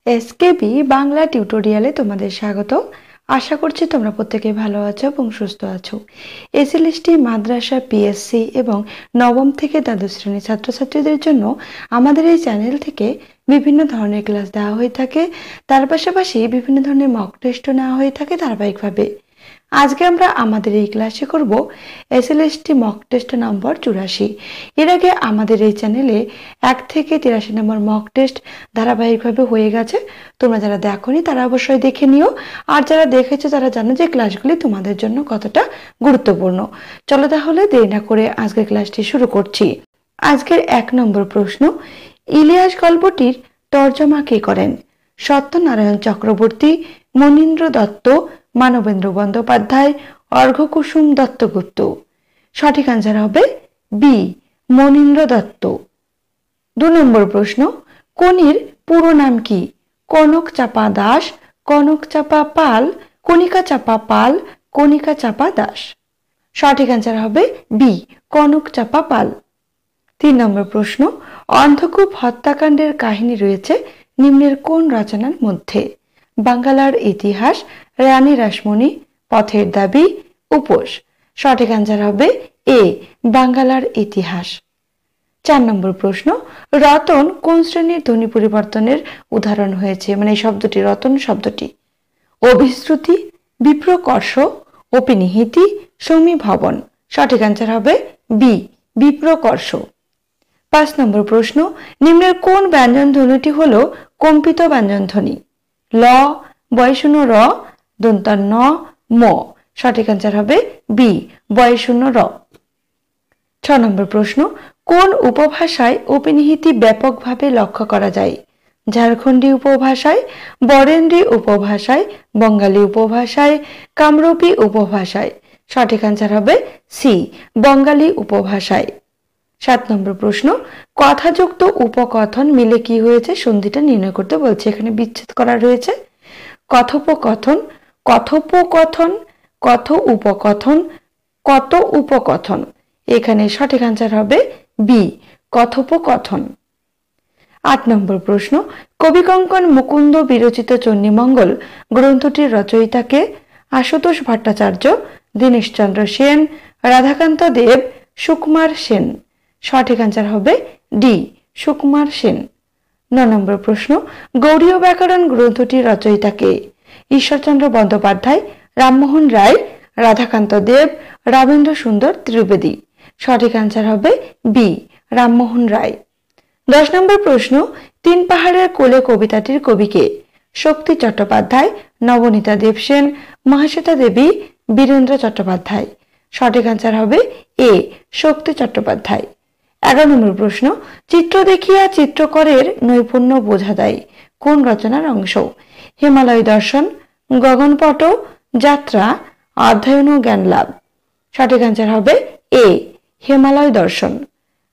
SKB Bangla টিউটোরিয়ালে তোমাদের স্বাগত। আশা করছি তোমরা প্রত্যেকে ভালো আছো এবং সুস্থ আছো। এসএলএসটি মাদ্রাসা পিএসসি এবং নবম থেকে দ্বাদশ শ্রেণীর ছাত্রছাত্রীদের জন্য আমাদের এই চ্যানেল থেকে বিভিন্ন ধরনের ক্লাস দেওয়া হয়ে থাকে। তার পাশাপাশি বিভিন্ন ধরনের মক টেস্টও নেওয়া হয়ে থাকে ধারাবাহিকভাবে। আজকে আমরা আমাদের এই ক্লাসে করব এসএলএসটি মক টেস্ট নম্বর 84। এর আগে আমাদের এই চ্যানেলে 1 থেকে 83 নম্বর মক টেস্ট ধারাবাহিকভাবে হয়ে গেছে। তোমরা যারা দেখোনি তারা অবশ্যই দেখে নিও, আর যারা দেখেছো তারা জানো যে ক্লাসগুলি তোমাদের জন্য কতটা গুরুত্বপূর্ণ। চলো তাহলে দেরি না করে আজকের ক্লাসটি শুরু করছি। আজকের 1 নম্বর প্রশ্ন, ইলিয়াস গল্পটির তর্জমা কে করেন? সত্যনারায়ণ চক্রবর্তী, মনীন্দ্র দত্ত, মানবেন্দ্র বন্দ্যোপাধ্যায়, অর্ঘ্যকুসুম দত্তগুপ্ত। সঠিক আনসার হবে বি, মনীন্দ্র দত্ত। 2 নম্বর প্রশ্ন, কনির পুরো নাম কি? কনক চাপা দাস, কনক চাপা পাল, কণিকা চাপা পাল, কণিকা চাপা দাস। সঠিক আনসার হবে বি, কনক চাপা পাল। 3 নম্বর প্রশ্ন, অন্ধকূপ হত্যাকাণ্ডের কাহিনী রয়েছে নিম্নের কোন রচনার মধ্যে? বাংলার ইতিহাস, রানী রাসমণি, পথের দাবি, উপোস। সঠিক আনসার হবে এ, বাংলার ইতিহাস। 4 নম্বর প্রশ্ন, রতন কোন শ্রেণীর ধ্বনি পরিবর্তনের উদাহরণ হয়েছে? মানে এই শব্দটি, রতন শব্দটি অভিশ্রুতি, বিপ্রকর্ষ, অপিনিহিতি, সমীভবন। সঠিক আনসার হবে বি, বিপ্রকর্ষ। 5 নম্বর প্রশ্ন, নিম্নের কোন ব্যঞ্জন ধ্বনিটি হলো কম্পিত ব্যঞ্জন ধ্বনি? ল, বয়শূন্য র, দন্তান্ন ম। সঠিক আনসার হবে বি, বয়শূন্য র। 6 নম্বর প্রশ্ন, কোন উপভাষায় অপিনিহিতি ব্যাপকভাবে লক্ষ্য করা যায়? ঝাড়খণ্ডী উপভাষায়, বরেন্দ্রী উপভাষায়, বঙ্গালী উপভাষায়, কামরূপী উপভাষায়। সঠিক আনসার হবে সি, বঙ্গালী উপভাষায়। 7 নম্বর প্রশ্ন, কথাযুক্ত উপকথন মিলে কি হয়েছে? সন্ধিটা নির্ণয় করতে বলছে। এখানে বিচ্ছেদ করা রয়েছে। কথোপকথন, কথোপকথন, কথ উপকথন, কত উপকথন। এখানে সঠিক আনসার হবে বি, কথোপকথন। 8 নম্বর প্রশ্ন, কবিকঙ্কন মুকুন্দ বিরচিত চণ্ডীমঙ্গল গ্রন্থটির রচয়িতাকে? আশুতোষ ভট্টাচার্য, দীনেশচন্দ্র সেন, রাধাকান্ত দেব, সুকুমার সেন। সঠিক আনসার হবে ডি, সুকুমার সেন। 9 নম্বর প্রশ্ন, গৌড়ীয় ব্যাকরণ গ্রন্থটির রচয়িতাকে? ঈশ্বরচন্দ্র বন্দ্যোপাধ্যায়, রামমোহন রায়, রাধাকান্ত দেব, রাবেন্দ্র সুন্দর ত্রিবেদী। সঠিক আনসার হবে বি, রামমোহন রায়। 10 নম্বর প্রশ্ন, 3 পাহাড়ের কোলে কবিতাটির কবিকে? শক্তি চট্টোপাধ্যায়, নবনীতা দেবসেন, মহাশ্বেতা দেবী, বীরেন্দ্র চট্টোপাধ্যায়। সঠিক আনসার হবে এ, শক্তি চট্টোপাধ্যায়। 11 নম্বর প্রশ্ন, চিত্র দেখিয়া চিত্রকরের নৈপুণ্য বোঝা যায় কোন রচনার অংশ? হিমালয় দর্শন, গগনপট, যাত্রা, অধ্যয়ন ও জ্ঞান লাভ। সঠিক আনসার হবে এ, হিমালয় দর্শন।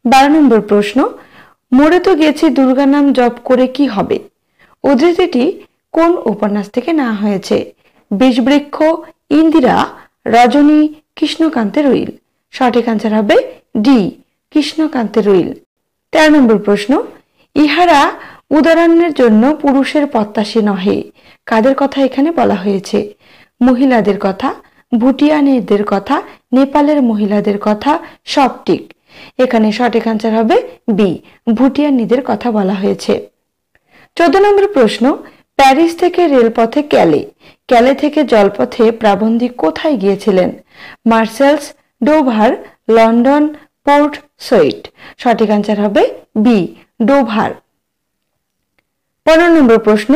12 নম্বর প্রশ্ন, মরে তো গেছি দুর্গা নাম জপ করে কি হবে? উদ্ধৃতিটি কোন উপন্যাস থেকে নেওয়া হয়েছে? বিষবৃক্ষ, ইন্দিরা, রজনী, কৃষ্ণকান্তের উইল। সঠিক আনসার হবে ডি, কৃষ্ণকান্তের উইল। 13 নম্বর প্রশ্ন, ইহারা উদাহরণের জন্য পুরুষের প্রত্যাশী নহে কাদের কথা এখানে বলা হয়েছে? মহিলাদের কথা, ভুটিয়ানিদের কথা, নেপালের মহিলাদের কথা, সব ঠিক। এখানে সঠিক আনসার হবে বি, ভুটিয়ানিদের কথা বলা হয়েছে। 14 নম্বর প্রশ্ন, প্যারিস থেকে রেলপথে ক্যালে, ক্যালে থেকে জলপথে প্রাবন্ধিক কোথায় গিয়েছিলেন? মার্সেলস, ডোভার, লন্ডন, পোর্ট সৈট। সঠিক আনসার হবে বি, ডোভার। 15 নম্বর প্রশ্ন,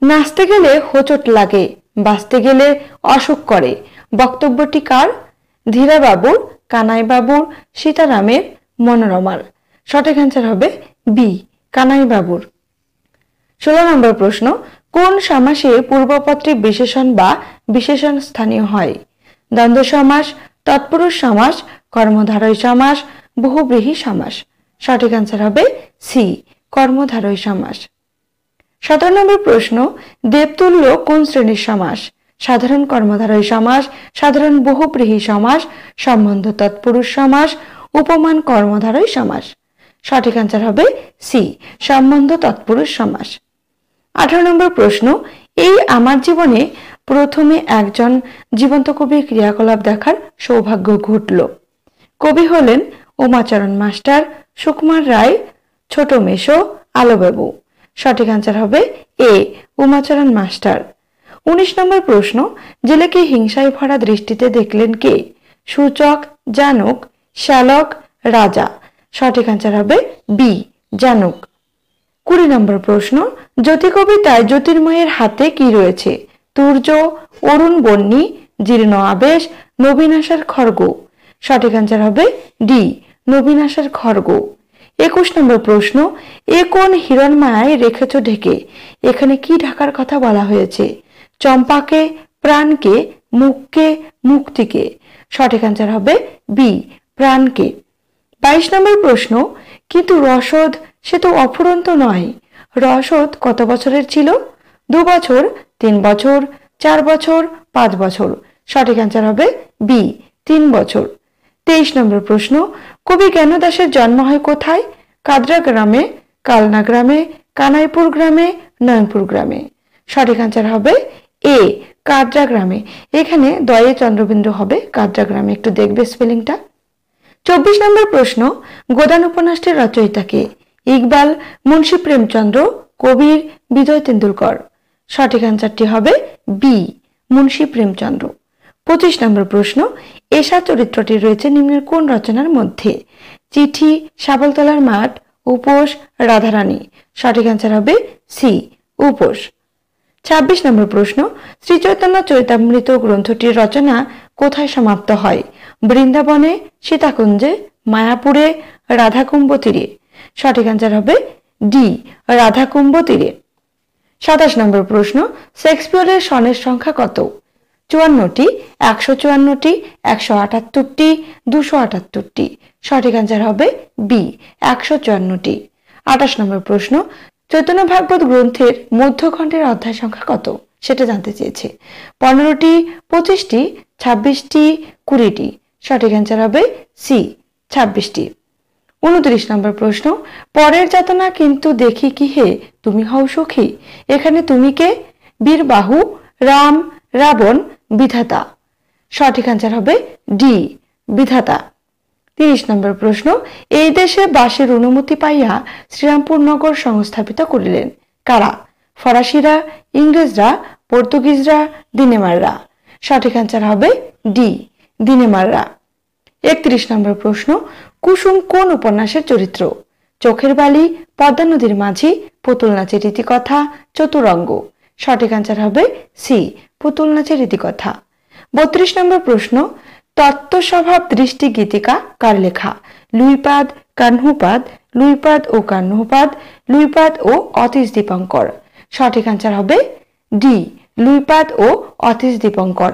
নাচতে গেলে হোঁচট লাগে, বাঁচতে গেলে অসুখ করে বক্তব্যটি কার? ধীরাবাবুর, কানাইবাবুর, সীতারামের, মনোরমার। সঠিক আনসার হবে বি, কানাইবাবুর। 16 নম্বর প্রশ্ন, কোন সমাসে পূর্বপত্রে বিশেষণ বা বিশেষণ স্থানীয় হয়? দ্বন্দ্ব সমাস, তৎপুরুষ সমাস, কর্মধারয় সমাস, বহুব্রীহি সমাস। সঠিক আনসার হবে সি, কর্মধারয় সমাস। 17 নম্বর প্রশ্ন, দেবতুল্য কোন শ্রেণীর সমাস? সাধারণ কর্মধারয় সমাস, সাধারণ বহুব্রীহি সমাস, সম্বন্ধ তৎপুরুষ সমাস, উপমান কর্মধারয় সমাস। সঠিক আনসার হবে সি, সম্বন্ধ তৎপুরুষ সমাস। 18 নম্বর প্রশ্ন, এই আমার জীবনে প্রথমে একজন জীবন্ত কবির ক্রিয়াকলাপ দেখার সৌভাগ্য ঘটল। কবি হলেন উমাচরণ মাস্টার, সুকুমার রায়, ছোট মেশো, আলোবাবু। সঠিক আনসার হবে এ, উমাচরণ মাস্টার। 19 নম্বর প্রশ্ন, জেলেকে হিংসায় ভরা দৃষ্টিতে দেখলেন কে? সূচক, জানুক, শ্যালক, রাজা। সঠিক আনসার হবে বি, জানুক। 20 নম্বর প্রশ্ন, জ্যোতি কবিতায় জ্যোতির্ময়ের হাতে কি রয়েছে? তুর্য, অরুণ বন্যী, জীর্ণ আবেশ, নবীন আশার খড়গ। সঠিক আনসার হবে ডি, নবীন আশার খড়গ। 21 নম্বর প্রশ্ন, এ কোন হিরণমায়ায় রেখেছ ঢেকে? এখানে কি ঢাকার কথা বলা হয়েছে? চম্পাকে, প্রাণকে, মুখকে, মুক্তিকে। সঠিক আনসার হবে বি, প্রাণকে। 22 নম্বর প্রশ্ন, কিন্তু রসদ সে তো অফুরন্ত নয়। রসদ কত বছরের ছিল? 2 বছর, 3 বছর, 4 বছর, 5 বছর। সঠিক আনসার হবে বি, 3 বছর। 23 নম্বর প্রশ্ন, কবি জ্ঞানদাসের জন্ম হয় কোথায়? কাদরা গ্রামে, কালনা গ্রামে, কানাইপুর গ্রামে, নয়নপুর গ্রামে। সঠিক আনসার হবে এ, কাদরা গ্রামে। এখানে দয়ে চন্দ্রবিন্দু হবে কাদরা গ্রামে, একটু দেখবে স্পেলিংটা। 24 নম্বর প্রশ্ন, গোদান উপন্যাসটির রচয়িতা কে? ইকবাল, মুন্সী প্রেমচন্দ্র, কবির, বিজয় তেন্ডুলকর। সঠিক আনসারটি হবে বি, মুন্সী প্রেমচন্দ্র। 25 নম্বর প্রশ্ন, এশা চরিত্রটি রয়েছে নিম্নের কোন রচনার মধ্যে? চিঠি, শাবলতলার মাঠ, উপোস, রাধারানী। সঠিক আনসার হবে সি, উপোস। 26 নম্বর প্রশ্ন, শ্রীচৈতন্য চরিতামৃত গ্রন্থটির রচনা কোথায় সমাপ্ত হয়? বৃন্দাবনে, সীতাকুঞ্জে, মায়াপুরে, রাধাকুম্ভ তীরে। সঠিক আনসার হবে ডি, রাধাকুম্ভ তীরে। 27 নম্বর প্রশ্ন, শেক্সপিয়রের সনের সংখ্যা কত? 54টি, 154টি, 178টি, 278টি। সঠিক আনসার হবে বি, 154টি। 28 নম্বর প্রশ্ন, চৈতন্য ভাগবত গ্রন্থের মধ্যখণ্ডের অধ্যায় সংখ্যা কত? সেটা জানতে চেয়েছে। 15টি, 25টি, 26টি, 20টি। সঠিক আনসার হবে সি, 26টি। 29 নম্বর প্রশ্ন, পরের যাতনা কিন্তু দেখি কি হে তুমি হও সুখী। এখানে তুমি কে? বীরবাহু, রাম, রাবণ, বিধাতা। সঠিক আনসার হবে ডি, বিধাতা। 30 নম্বর প্রশ্ন, এই দেশে বাসের অনুমতি পাইয়া শ্রীরামপুর নগর সংস্থাপিত করিলেন কারা? ফরাসিরা, ইংরেজরা, পর্তুগিজরা, দিনেমাররা। সঠিক আনসার হবে ডি, দিনেমাররা। 31 নম্বর প্রশ্ন, কুসুম কোন উপন্যাসের চরিত্র? চোখের বালি, পদ্মা নদীর মাঝি, পুতুল নাচের রীতিকথা, চতুরঙ্গ। সঠিক আনসার হবে সি, পুতুল নাচের রীতিকথা। 32 নম্বর প্রশ্ন, তত্ত্ব স্বভাব দৃষ্টি গীতিকা কার লেখা? লুইপাদ, কাহ্নুপাদ, লুইপাদ ও কাহ্নুপাদ, লুইপাদ ও অতীশ দীপঙ্কর। সঠিক আনসার হবে ডি, লুইপাদ ও অতীশ দীপঙ্কর।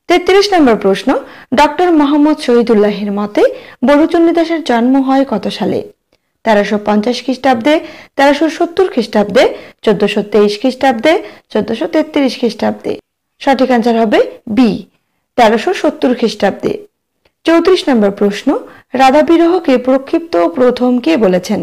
33 নম্বর প্রশ্ন, ডক্টর মোহাম্মদ শহীদুল্লাহের মতে বড়ুচণ্ডীদাসের জন্ম হয় কত সালে? 1350 খ্রিস্টাব্দে, 1370 খ্রিস্টাব্দে, 1423 খ্রিস্টাব্দে, 1433 খ্রিস্টাব্দে। সঠিক আনসার হবে বি, 1370 খ্রিস্টাব্দে। 34 নম্বর প্রশ্ন, রাধা বিরহকে প্রক্ষিপ্ত প্রথম কে বলেছেন?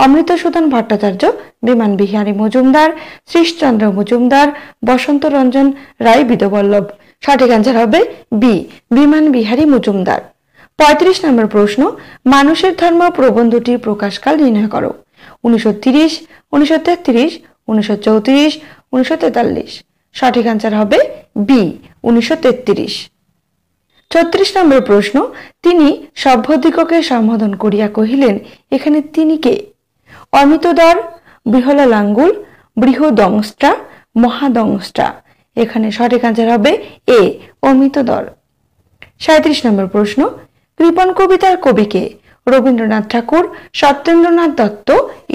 অমৃতসূদন ভট্টাচার্য, বিমান বিহারী মজুমদার, শ্রীশচন্দ্র মজুমদার, বসন্ত রঞ্জন রায় বিদবল্লভ। সঠিক আনসার হবে বি, বিমান বিহারী মজুমদার। 35 নম্বর প্রশ্ন, মানুষের ধর্ম প্রবন্ধটির প্রকাশকাল নির্ণয় করো। 1930, 1933, 1934, 1943। সঠিক আনসার হবে বি, 1933। 36 নম্বর প্রশ্ন, তিনি সভ্যদিগকে সম্বোধন করিয়া কহিলেন, এখানে তিনি কে? অমিতদর, বৃহলা লাঙ্গুল, বৃহদংস্ট্রা, মহাদংস্ট্রা। এখানে সঠিক আনসার হবে এ, অমিতদর। 37 নম্বর প্রশ্ন, কৃপণ কবিতার কবিকে? রবীন্দ্রনাথ ঠাকুর, সত্যেন্দ্রনাথ দত্ত,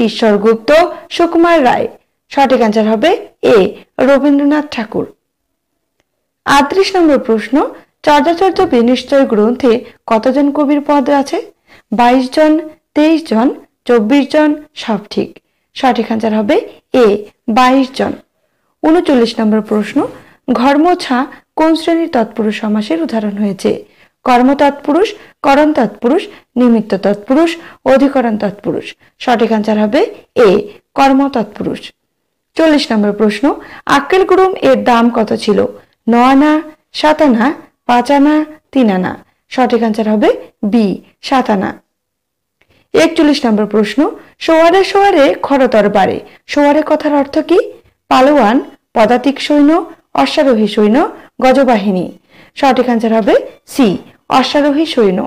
ঈশ্বর গুপ্ত, সুকুমার রায়। সঠিক আনসার হবে এ, রবীন্দ্রনাথ ঠাকুর। 38 নম্বর প্রশ্ন, চর্যাচর্য বিনিশ্চয় গ্রন্থে কতজন কবির পদ আছে? 22 জন, 23 জন, 24 জন, সব ঠিক। সঠিক আনসার হবে এ, 22 জন। 39 নম্বর প্রশ্ন, ঘর্মছা কোন শ্রেণীর তৎপুরুষ সমাসের উদাহরণ হয়েছে? কর্ম তৎপুরুষ, করণ তৎপুরুষ, নিমিত্ত তৎপুরুষ, অধিকরণ তৎপুরুষ। সঠিক আনসার হবে এ, কর্ম তৎপুরুষ। 40 নম্বর প্রশ্ন, আক্কেল গুড়ুম এর দাম কত ছিল? 9 আনা, 7 আনা, 5 আনা, 3 আনা। সঠিক আনসার হবে বি, 7 আনা। 41 নম্বর প্রশ্ন, সোয়ারে সোয়ারে খরতর বাড়ে। সোয়ারে কথার অর্থ কি? পালোয়ান, পদাতিক সৈন্য, অশ্বারোহী সৈন্য, গজবাহিনী। সঠিক আনসার হবে সি, অশ্বারোহী সৈন্য।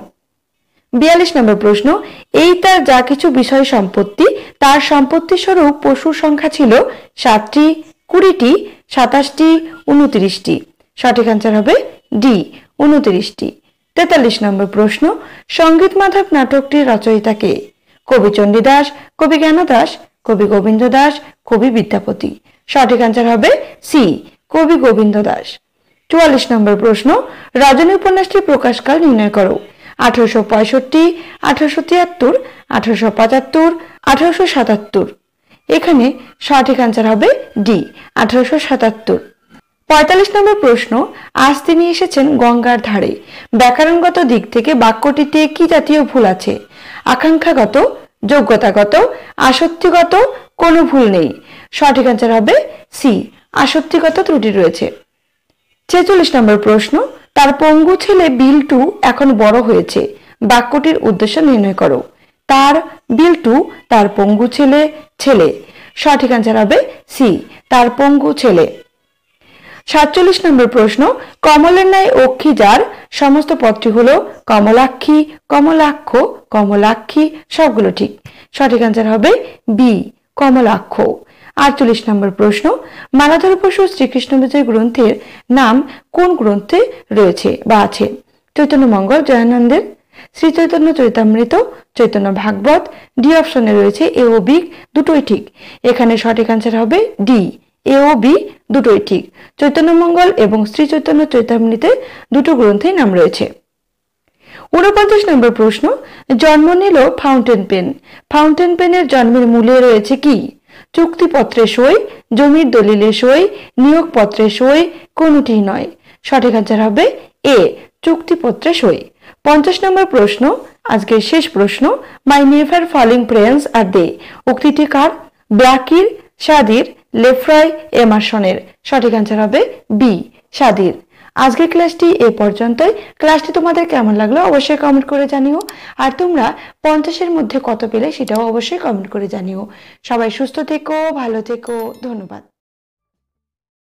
42 নম্বর প্রশ্ন, এই তার যা কিছু বিষয় সম্পত্তি, তার সম্পত্তি স্বরূপ পশুর সংখ্যা ছিল 7টি, 20টি, 27টি, 29টি। সঠিক আনসার হবে ডি, 29টি। 43 নম্বর প্রশ্ন, সঙ্গীত মাধব নাটকটির রচয়িতা কে? কবি চণ্ডীদাস, কবি জ্ঞানদাস, কবি গোবিন্দ দাস, কবি বিদ্যাপতি। সঠিক আনসার হবে সি, কবি গোবিন্দ দাস। 44 নম্বর প্রশ্ন, রজনী উপন্যাসটি প্রকাশকাল নির্ণয় করো। 1865, 1873, 1875, 1877। এখানে সঠিক আনসার হবে ডি, 1877। 45 নম্বর প্রশ্ন, আজ তিনি এসেছেন গঙ্গার ধারে। ব্যাকরণগত দিক থেকে বাক্যটিতে কি জাতীয় ভুল আছে? আকাঙ্ক্ষাগত, যোগ্যতাগত, আসক্তিগত, কোনো ভুল নেই। সঠিক আনসার হবে সি, আসক্তিগত ত্রুটি রয়েছে। 46 নম্বর প্রশ্ন, তার পঙ্গু ছেলে বিল্টু এখন বড় হয়েছে। বাক্যটির উদ্দেশ্য নির্ণয় করো। তার বিল্টু, তার পঙ্গু ছেলে, ছেলে। সঠিক আনসার হবে সি, তার পঙ্গু ছেলে। 47 নম্বর প্রশ্ন, কমলের ন্যায় অক্ষী যার, সমস্ত পদটি হলো কমলাক্ষী, কমলাক্ষ, কমলাক্ষী। সবগুলো ঠিক। সঠিক আনসার হবে বি, কমলাক্ষ। 48 নম্বর প্রশ্ন, মালাধর বসু শ্রীকৃষ্ণ বিজয় গ্রন্থের নাম কোন গ্রন্থে রয়েছে বা আছে? চৈতন্য মঙ্গল জয়ানন্দের, শ্রী চৈতন্য চৈতামৃত, চৈতন্য ভাগবত। ডি অপশনে রয়েছে এ ও বি, দুটোই ঠিক। এখানে সঠিক আনসার হবে ডি, এ ও বি দুটোই ঠিক। চৈতন্য মঙ্গল এবং শ্রী চৈতন্য চৈতামৃতে দুটো গ্রন্থের নাম রয়েছে। 49 নম্বর প্রশ্ন, জন্ম নিল ফাউন্টেন পেন। ফাউন্টেন পেনের জন্মের মূলে রয়েছে কি? চুক্তিপত্রে সই, জমির দলিলে সই, নিয়োগপত্রে সই, কোনটি নয়। সঠিক আনসার হবে এ, চুক্তিপত্রে সই। 50 নম্বর প্রশ্ন, আজকের শেষ প্রশ্ন, মাই নেভার ফলিং প্রেন্স আর দে। উক্তিটি কার? ব্ল্যাকির, সাদির, লেফ্রয়, এমারসনের। সঠিক আনসার হবে বি, সাদির। আজকের ক্লাসটি এ পর্যন্তই। ক্লাসটি তোমাদের কেমন লাগলো অবশ্যই কমেন্ট করে জানিও। আর তোমরা 50-এর মধ্যে কত পেলে সেটাও অবশ্যই কমেন্ট করে জানিও। সবাই সুস্থ থেকো, ভালো থেকো। ধন্যবাদ।